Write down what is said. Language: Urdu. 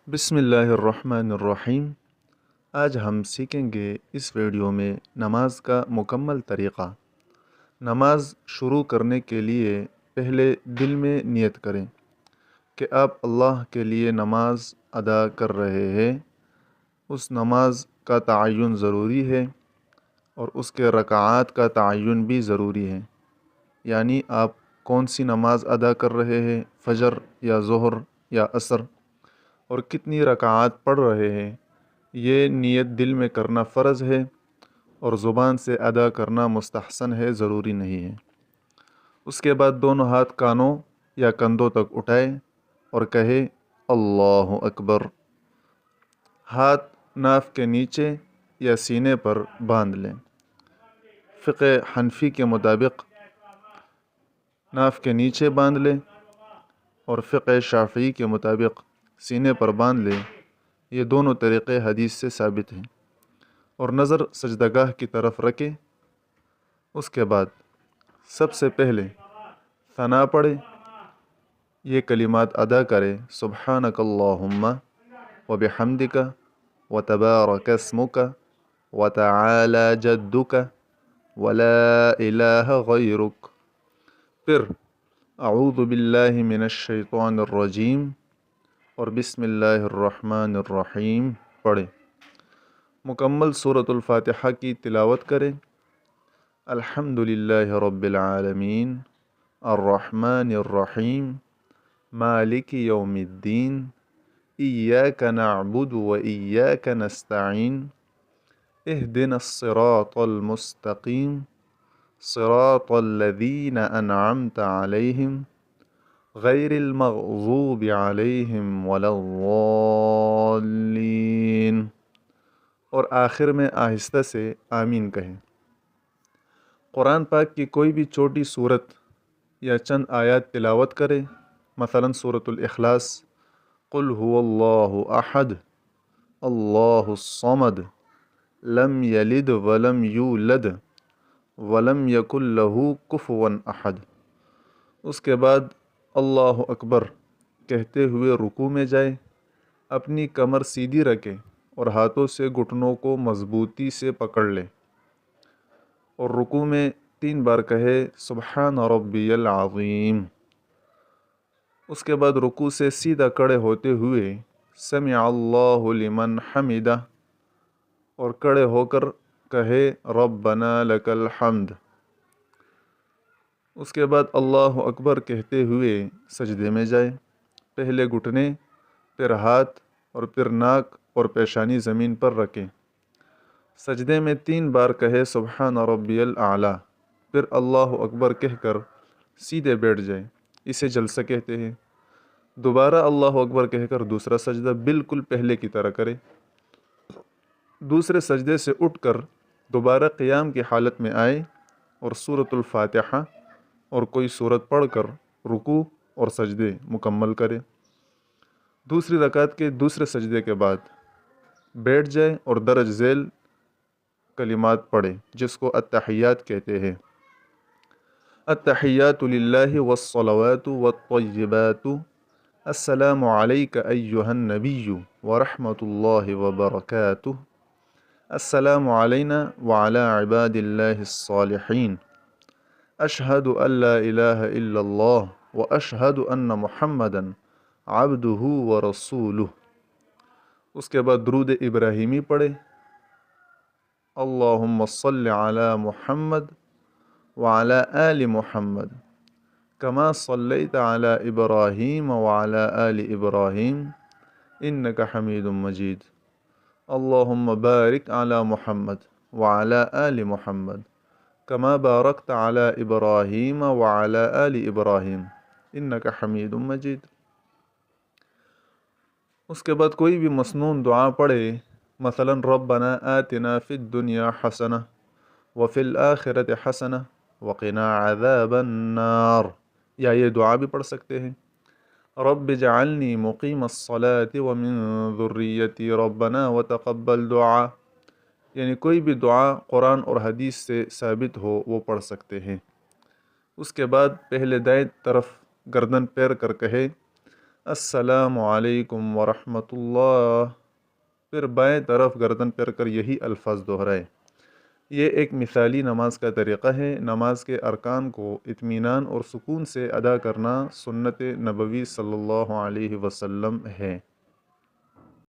بسم اللہ الرحمن الرحیم۔ آج ہم سیکھیں گے اس ویڈیو میں نماز کا مکمل طریقہ۔ نماز شروع کرنے کے لیے پہلے دل میں نیت کریں کہ آپ اللہ کے لیے نماز ادا کر رہے ہیں۔ اس نماز کا تعین ضروری ہے اور اس کے رکعات کا تعین بھی ضروری ہے، یعنی آپ کون سی نماز ادا کر رہے ہیں، فجر یا ظہر یا عصر، اور کتنی رکعات پڑھ رہے ہیں۔ یہ نیت دل میں کرنا فرض ہے اور زبان سے ادا کرنا مستحسن ہے، ضروری نہیں ہے۔ اس کے بعد دونوں ہاتھ کانوں یا کندھوں تک اٹھائیں اور کہے اللہ اکبر۔ ہاتھ ناف کے نیچے یا سینے پر باندھ لیں۔ فقہ حنفی کے مطابق ناف کے نیچے باندھ لیں اور فقہ شافعی کے مطابق سینے پر باندھ لیں۔ یہ دونوں طریقے حدیث سے ثابت ہیں، اور نظر سجدگاہ کی طرف رکھیں۔ اس کے بعد سب سے پہلے ثنا پڑھیں، یہ کلمات ادا کریں: سبحانک اللہم وبحمدک وتبارک اسمک وتعالی جدک ولا الہ غیرک۔ پھر اعوذ باللہ من الشیطان الرجیم اور بسم اللہ الرحمن الرحیم پڑھیں۔ مکمل سورۃ الفاتحہ کی تلاوت کریں۔ الحمد للہ رب العالمین الرحمن الرحیم مالک یوم الدین ایاک نعبد و ایاک نستعین اہدنا الصراط المستقیم صراط الذین انعمت علیہم غیر المغضوب علیہم ولا الضالین، اور آخر میں آہستہ سے آمین کہیں۔ قرآن پاک کی کوئی بھی چھوٹی سورت یا چند آیات تلاوت کریں، مثلا سورۃ الاخلاص، قل هو اللہ احد اللہ الصمد لم یلد ولم یولد ولم یکن لہ کفوا احد۔ اس کے بعد اللہ اکبر کہتے ہوئے رکوع میں جائیں، اپنی کمر سیدھی رکھیں اور ہاتھوں سے گھٹنوں کو مضبوطی سے پکڑ لیں، اور رکوع میں 3 بار کہے سبحان ربی العظیم۔ اس کے بعد رکوع سے سیدھا کھڑے ہوتے ہوئے سمع اللہ لمن حمدہ، اور کھڑے ہو کر کہے ربنا لک الحمد۔ اس کے بعد اللہ اکبر کہتے ہوئے سجدے میں جائیں، پہلے گھٹنے، پھر ہاتھ اور پھر ناک اور پیشانی زمین پر رکھیں۔ سجدے میں 3 بار کہے سبحان ربی الاعلیٰ، پھر اللہ اکبر کہہ کر سیدھے بیٹھ جائیں، اسے جلسہ کہتے ہیں۔ دوبارہ اللہ اکبر کہہ کر دوسرا سجدہ بالکل پہلے کی طرح کریں۔ دوسرے سجدے سے اٹھ کر دوبارہ قیام کی حالت میں آئے اور سورۃ الفاتحہ اور کوئی سورت پڑھ کر رکوع اور سجدے مکمل کرے۔ دوسری رکعت کے دوسرے سجدے کے بعد بیٹھ جائے اور درج ذیل کلمات پڑھے، جس کو التحیات کہتے ہیں: التحیات للہ والصلوات والطیبات السلام علیک ایہا النبی ورحمۃ اللہ وبرکاتہ السلام علینا وعلی عباد اللہ الصالحین اشہد ان لا الہ الا اللہ واشہد ان محمدا عبدہ ورسولہ۔ اس کے بعد درود ابراہیمی پڑھے: اللہم صل علی محمد وعلی آل محمد کما صلیت علی ابراہیم وعلی آل ابراہیم انک حمید مجید۔ اللہم بارک علی محمد وعلی آل محمد کما بارکت علی ابراہیم وعلی آل ابراہیم انک حمید مجید۔ اس کے بعد کوئی بھی مسنون دعا پڑھے، مثلا ربنا آتنا فی الدنیا حسنہ وفی الآخرۃ حسنہ وقنا عذاب النار، یا یہ دعا بھی پڑھ سکتے ہیں: رب اجعلنی مقیم الصلاۃ ومن ذریتی ربنا وتقبل دعا، یعنی کوئی بھی دعا قرآن اور حدیث سے ثابت ہو وہ پڑھ سکتے ہیں۔ اس کے بعد پہلے دائیں طرف گردن پیر کر کہے السلام علیکم ورحمۃ اللہ، پھر بائیں طرف گردن پھیر کر یہی الفاظ دہرائے۔ یہ ایک مثالی نماز کا طریقہ ہے۔ نماز کے ارکان کو اطمینان اور سکون سے ادا کرنا سنت نبوی صلی اللہ علیہ وسلم ہے۔